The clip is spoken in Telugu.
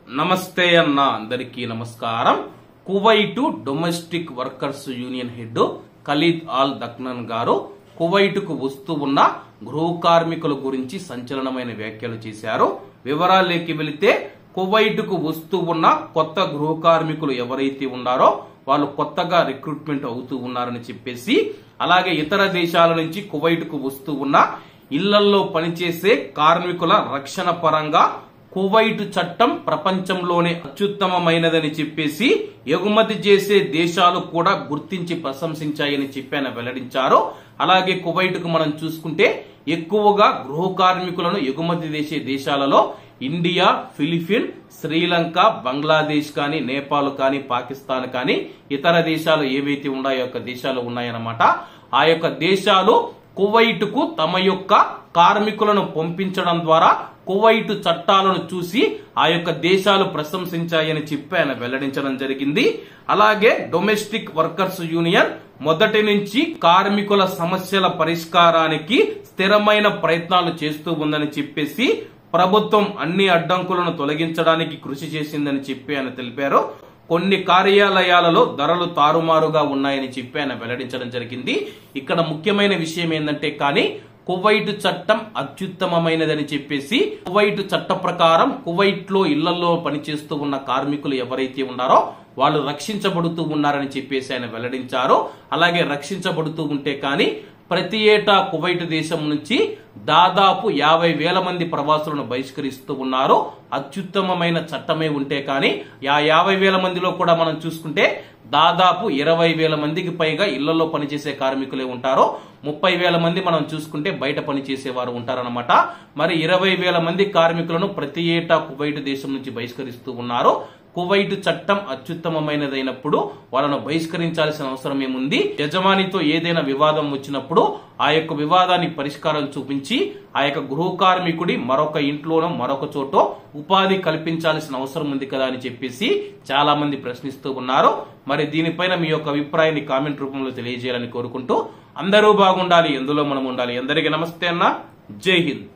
నమస్తే అన్న అందరికీ నమస్కారం. Kuwait domestic workers union head Khalid Al Dakhnan గారు కువైట్ కు వస్తూ ఉన్న గృహ కార్మికుల గురించి సంచలనమైన వ్యాఖ్యలు చేశారు. వివరాల్లోకి వెళితే కువైట్ కు వస్తూ ఉన్న కొత్త గృహ కార్మికులు ఎవరైతే ఉన్నారో వాళ్ళు కొత్తగా రిక్రూట్మెంట్ అవుతూ ఉన్నారని చెప్పేసి, అలాగే ఇతర దేశాల నుంచి కువైట్ కు వస్తూ ఉన్న ఇళ్లల్లో పనిచేసే కార్మికుల రక్షణ పరంగా కువైట్ చట్టం ప్రపంచంలోనే అత్యుత్తమమైనదని చెప్పేసి ఎగుమతి చేసే దేశాలు కూడా గుర్తించి ప్రశంసించాయని చెప్పి ఆయన వెల్లడించారు. అలాగే కువైట్ కు మనం చూసుకుంటే ఎక్కువగా గృహ కార్మికులను ఎగుమతి చేసే దేశాలలో ఇండియా, ఫిలిపిన్, శ్రీలంక, బంగ్లాదేశ్ కానీ, నేపాల్ కానీ, పాకిస్తాన్ కానీ ఇతర దేశాలు ఏవైతే ఉన్నాయో యొక్క దేశాలు ఉన్నాయన్నమాట. ఆ యొక్క దేశాలు కువైట్ కు తమ యొక్క కార్మికులను పంపించడం ద్వారా కువైట్ చట్టాలను చూసి ఆ యొక్క దేశాలు ప్రశంసించాయని చెప్పి ఆయన వెల్లడించడం జరిగింది. అలాగే డొమెస్టిక్ వర్కర్స్ యూనియన్ మొదటి నుంచి కార్మికుల సమస్యల పరిష్కారానికి స్థిరమైన ప్రయత్నాలు చేస్తూ ఉందని చెప్పేసి, ప్రభుత్వం అన్ని అడ్డంకులను తొలగించడానికి కృషి చేసిందని చెప్పి ఆయన తెలిపారు. కొన్ని కార్యాలయాలలో ధరలు తారుమారుగా ఉన్నాయని చెప్పి ఆయన వెల్లడించడం జరిగింది. ఇక్కడ ముఖ్యమైన విషయం ఏంటంటే కానీ కువైట్ చట్టం అత్యుత్తమమైనదని చెప్పేసి, కువైట్ చట్ట ప్రకారం కువైట్ లో ఇళ్లలో పనిచేస్తూ ఉన్న కార్మికులు ఎవరైతే ఉన్నారో వాళ్ళు రక్షించబడుతూ ఉన్నారని చెప్పేసి ఆయన వెల్లడించారు. అలాగే రక్షించబడుతూ ఉంటే కానీ ప్రతి ఏటా కువైట్ దేశం నుంచి దాదాపు 50,000 మంది ప్రవాసులను బహిష్కరిస్తూ ఉన్నారు. అత్యుత్తమమైన చట్టమే ఉంటే కానీ ఆ 50,000 మందిలో కూడా మనం చూసుకుంటే దాదాపు 20,000 మందికి పైగా ఇళ్లలో పనిచేసే కార్మికులే ఉంటారు. 30,000 మంది మనం చూసుకుంటే బయట పనిచేసేవారు ఉంటారన్నమాట. మరి 20,000 మంది కార్మికులను ప్రతి ఏటా కువైట్ దేశం నుంచి బహిష్కరిస్తూ ఉన్నారు. కువైట్ చట్టం అత్యుత్తమమైనదైనప్పుడు వాళ్ళను బహిష్కరించాల్సిన అవసరం ఏముంది? యజమానితో ఏదైనా వివాదం వచ్చినప్పుడు ఆ యొక్క వివాదాన్ని పరిష్కారం చూపించి ఆ యొక్క గృహ కార్మికుడి మరొక ఇంట్లోనో మరొక చోటో ఉపాధి కల్పించాల్సిన అవసరం ఉంది కదా అని చెప్పేసి చాలా మంది ప్రశ్నిస్తూ ఉన్నారు. మరి దీనిపైన మీ యొక్క అభిప్రాయాన్ని కామెంట్ రూపంలో తెలియజేయాలని కోరుకుంటూ, అందరూ బాగుండాలి, ఎందులో మనం ఉండాలి. అందరికీ నమస్తే అన్న, జై హింద్.